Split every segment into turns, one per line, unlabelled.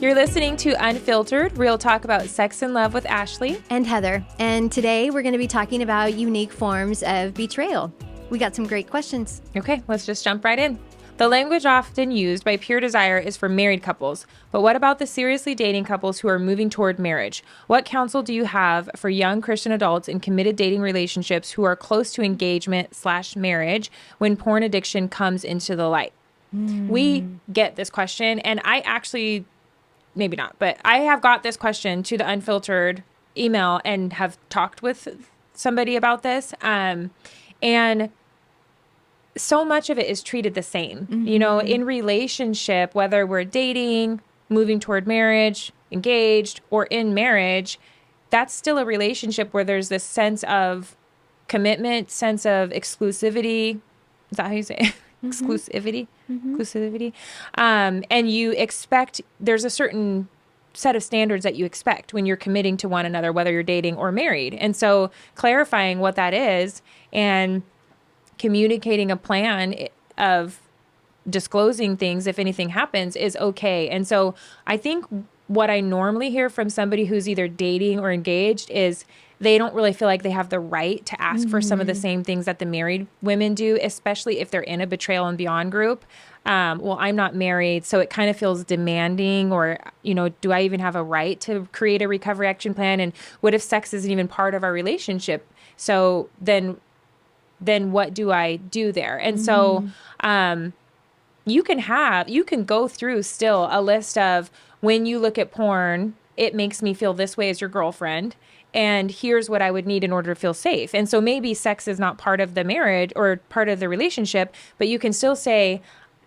You're listening to Unfiltered, real talk about sex and love with Ashley
and Heather. And today we're going to be talking about unique forms of betrayal. We got some great questions.
Okay, let's just jump right in. The language often used by Pure Desire is for married couples, but what about the seriously dating couples who are moving toward marriage? What counsel do you have for young Christian adults in committed dating relationships who are close to engagement/marriage when porn addiction comes into the light? We get this question, and I actually, maybe not, but I have got this question to the Unfiltered email and have talked with somebody about this. And so much of it is treated the same, you know, in relationship, whether we're dating, moving toward marriage, engaged, or in marriage, that's still a relationship where there's this sense of commitment, sense of exclusivity. Is that how you say it? Exclusivity. And you expect, there's a certain set of standards that you expect when you're committing to one another, whether you're dating or married. And so clarifying what that is and communicating a plan of disclosing things if anything happens is okay. And so I think what I normally hear from somebody who's either dating or engaged is they don't really feel like they have the right to ask for some of the same things that the married women do, especially if they're in a Betrayal and Beyond group. Well, I'm not married, so it kind of feels demanding, or, you know, do I even have a right to create a recovery action plan? And what if sex isn't even part of our relationship? So then what do I do there? And so you can go through still a list of, when you look at porn, it makes me feel this way as your girlfriend, and here's what I would need in order to feel safe. And so maybe sex is not part of the marriage or part of the relationship, but you can still say,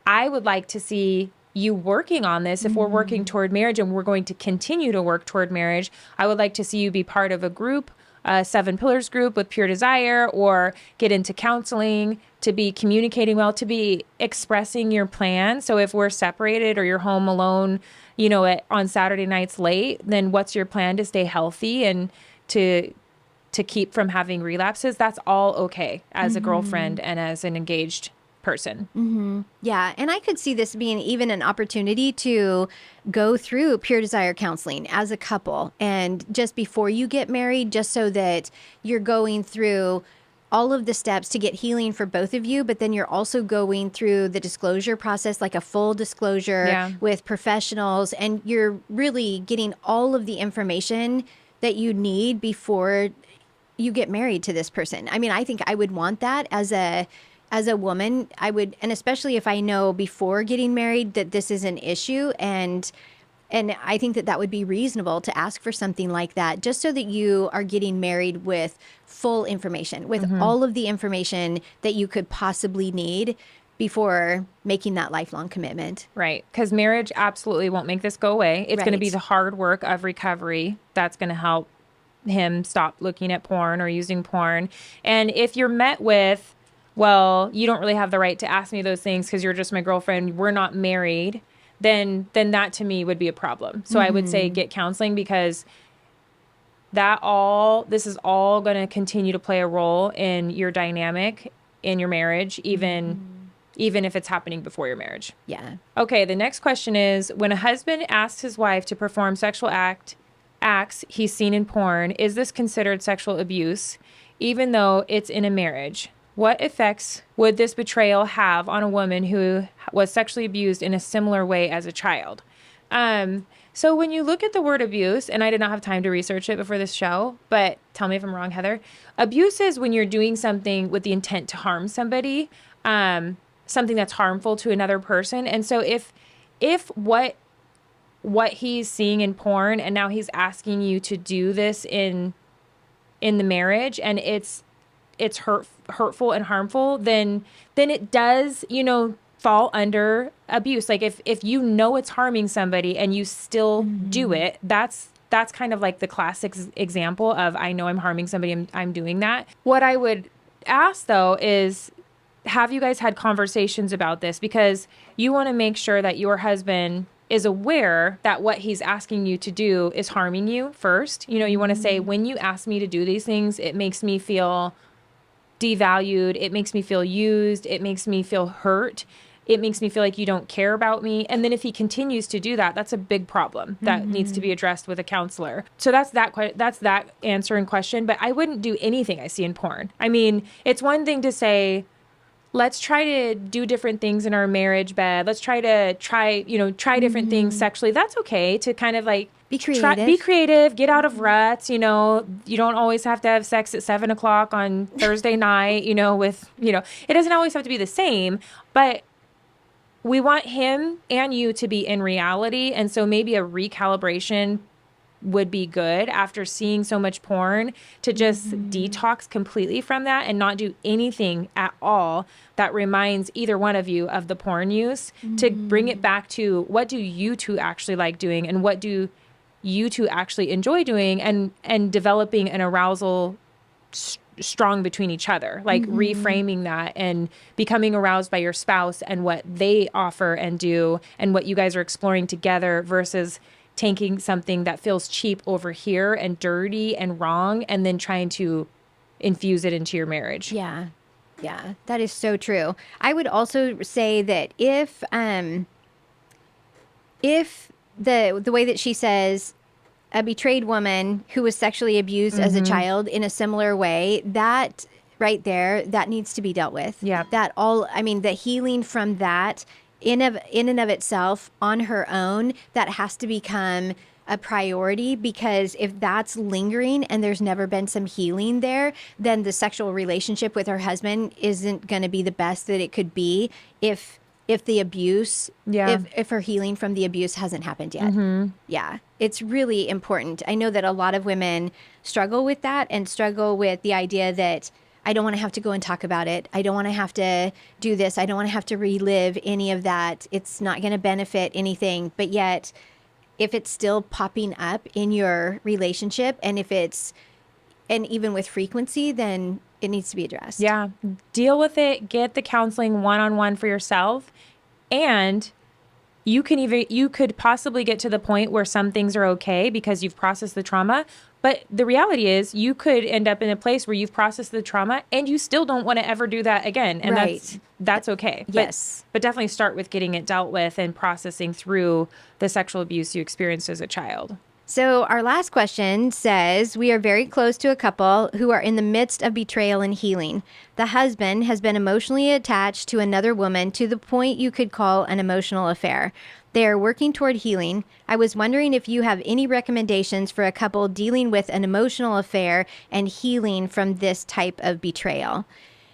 I would like to see you working on this. If we're working toward marriage and we're going to continue to work toward marriage, I would like to see you be part of a group, a 7 Pillars group with Pure Desire, or get into counseling, to be communicating well, to be expressing your plan. So if we're separated or you're home alone, you know, on Saturday nights late, then what's your plan to stay healthy and to keep from having relapses? That's all okay as a girlfriend and as an engaged person.
Yeah. And I could see this being even an opportunity to go through Pure Desire counseling as a couple, and just before you get married, just so that you're going through all of the steps to get healing for both of you, but then you're also going through the disclosure process, like a full disclosure with professionals, and you're really getting all of the information that you need before you get married to this person. I mean, I think I would want that as a woman. I would, and especially if I know before getting married that this is an issue, and I think that would be reasonable to ask for something like that, just so that you are getting married with full information, with all of the information that you could possibly need before making that lifelong commitment.
Right. Because marriage absolutely won't make this go away. It's going to be the hard work of recovery that's going to help him stop looking at porn or using porn. And if you're met with, well, you don't really have the right to ask me those things because you're just my girlfriend, we're not married, then that to me would be a problem. So I would say get counseling, because this is all going to continue to play a role in your dynamic in your marriage, even if it's happening before your marriage.
Yeah.
Okay, the next question is, when a husband asks his wife to perform sexual acts he's seen in porn, is this considered sexual abuse, even though it's in a marriage? What effects would this betrayal have on a woman who was sexually abused in a similar way as a child? So when you look at the word abuse, and I did not have time to research it before this show, but tell me if I'm wrong, Heather. Abuse is when you're doing something with the intent to harm somebody, something that's harmful to another person. And so if what he's seeing in porn, and now he's asking you to do this in the marriage, and it's hurtful and harmful, then it does, fall under abuse. Like if you know it's harming somebody and you still do it, that's kind of like the classic example of, I know I'm harming somebody, I'm doing that. What I would ask though is, have you guys had conversations about this? Because you want to make sure that your husband is aware that what he's asking you to do is harming you first. You want to say, when you ask me to do these things, it makes me feel devalued. It makes me feel used. It makes me feel hurt. it makes me feel like you don't care about me. And then if he continues to do that, that's a big problem that needs to be addressed with a counselor. So that's that answer and question. But I wouldn't do anything I see in porn. I mean, it's one thing to say, let's try to do different things in our marriage bed. Let's try different things sexually. That's okay to kind of like be creative, get out of ruts. You don't always have to have sex at 7:00 on Thursday night, it doesn't always have to be the same, but we want him and you to be in reality. And so maybe a recalibration would be good after seeing so much porn, to just detox completely from that and not do anything at all that reminds either one of you of the porn use, to bring it back to what do you two actually like doing and what do you two actually enjoy doing, and developing an arousal strong between each other, like reframing that and becoming aroused by your spouse and what they offer and do and what you guys are exploring together, versus taking something that feels cheap over here and dirty and wrong and then trying to infuse it into your marriage.
Yeah. Yeah, that is so true. I would also say that if the way that she says a betrayed woman who was sexually abused as a child in a similar way, that right there, that needs to be dealt with.
Yeah.
The healing from that in and of itself on her own, that has to become a priority, because if that's lingering and there's never been some healing there, then the sexual relationship with her husband isn't going to be the best that it could be if the abuse, if her healing from the abuse hasn't happened yet. Yeah, it's really important. I know that a lot of women struggle with that and struggle with the idea that I don't want to have to go and talk about it. I don't want to have to do this. I don't want to have to relive any of that. It's not going to benefit anything. But yet, if it's still popping up in your relationship, and even with frequency, then it needs to be addressed.
Yeah. Deal with it. Get the counseling one-on-one for yourself. And you could possibly get to the point where some things are okay because you've processed the trauma. But the reality is you could end up in a place where you've processed the trauma and you still don't want to ever do that again. And that's okay.
Yes.
But definitely start with getting it dealt with and processing through the sexual abuse you experienced as a child.
So our last question says, we are very close to a couple who are in the midst of betrayal and healing. The husband has been emotionally attached to another woman to the point you could call an emotional affair. They are working toward healing. I was wondering if you have any recommendations for a couple dealing with an emotional affair and healing from this type of betrayal.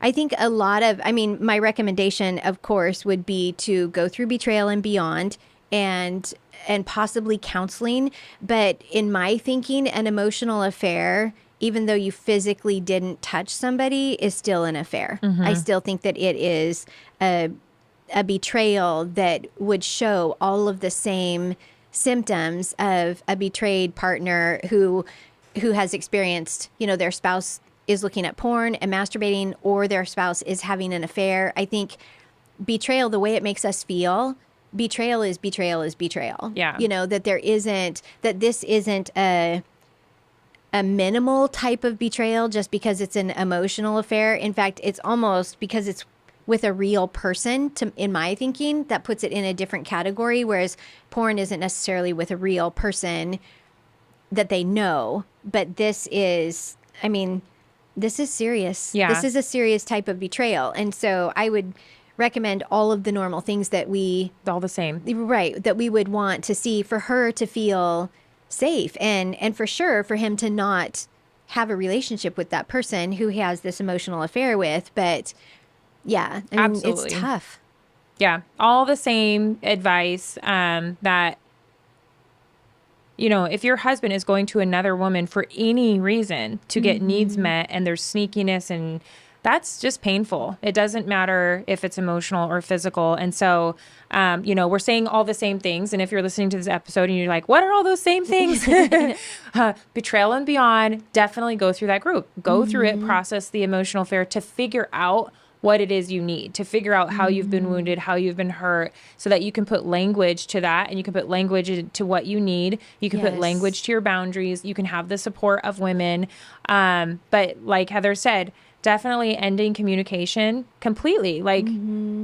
I think my recommendation, of course, would be to go through Betrayal and Beyond and possibly counseling. But in my thinking, an emotional affair, even though you physically didn't touch somebody, is still an affair. I still think that it is a betrayal that would show all of the same symptoms of a betrayed partner who has experienced, their spouse is looking at porn and masturbating, or their spouse is having an affair. I think betrayal, the way it makes us feel, betrayal is betrayal.
Yeah.
That this isn't a minimal type of betrayal just because it's an emotional affair. In fact, it's almost because it's with a real person, in my thinking, that puts it in a different category, whereas porn isn't necessarily with a real person that they know. But this is serious.
Yeah.
This is a serious type of betrayal. And so I would recommend all of the normal things that
all the same.
Right. That we would want to see for her to feel safe, and for sure for him to not have a relationship with that person who he has this emotional affair with. But yeah,
Absolutely.
It's tough.
Yeah. All the same advice that, if your husband is going to another woman for any reason to get needs met and there's sneakiness, and that's just painful. It doesn't matter if it's emotional or physical. And so, we're saying all the same things. And if you're listening to this episode and you're like, what are all those same things? Betrayal and Beyond, definitely go through that group. Go through it, process the emotional affair to figure out what it is you need, to figure out how you've been wounded, how you've been hurt, so that you can put language to that, and you can put language to what you need. You can put language to your boundaries. You can have the support of women. But like Heather said, definitely ending communication completely. Like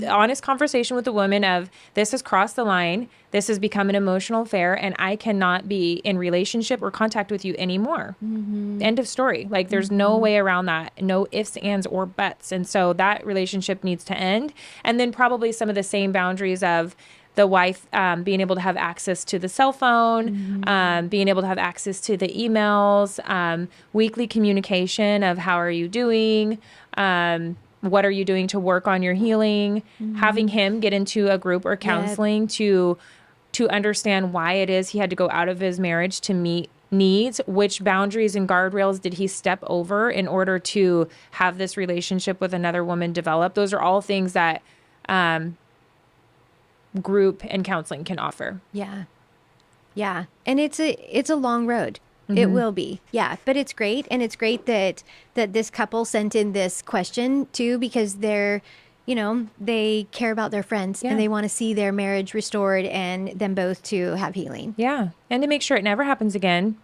honest conversation with the woman of, this has crossed the line. This has become an emotional affair, and I cannot be in relationship or contact with you anymore. End of story. Like there's no way around that. No ifs, ands, or buts. And so that relationship needs to end. And then probably some of the same boundaries of the wife being able to have access to the cell phone, being able to have access to the emails, weekly communication of how are you doing, what are you doing to work on your healing, having him get into a group or counseling to understand why it is he had to go out of his marriage to meet needs, which boundaries and guardrails did he step over in order to have this relationship with another woman develop. Those are all things that group and counseling can offer.
Yeah. Yeah. And it's a long road. It will be. Yeah. But it's great. And it's great that this couple sent in this question too, because they're, they care about their friends and they want to see their marriage restored and them both to have healing.
Yeah. And to make sure it never happens again,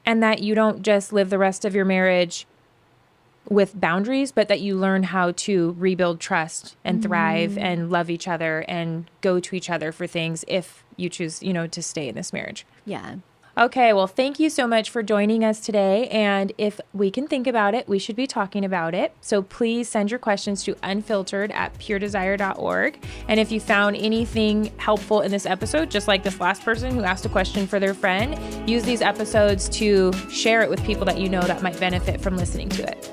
and that you don't just live the rest of your marriage with boundaries, but that you learn how to rebuild trust and thrive and love each other and go to each other for things if you choose, to stay in this marriage.
Yeah.
Okay, well, thank you so much for joining us today. And if we can think about it, we should be talking about it. So please send your questions to unfiltered@puredesire.org. And if you found anything helpful in this episode, just like this last person who asked a question for their friend, use these episodes to share it with people that you know that might benefit from listening to it.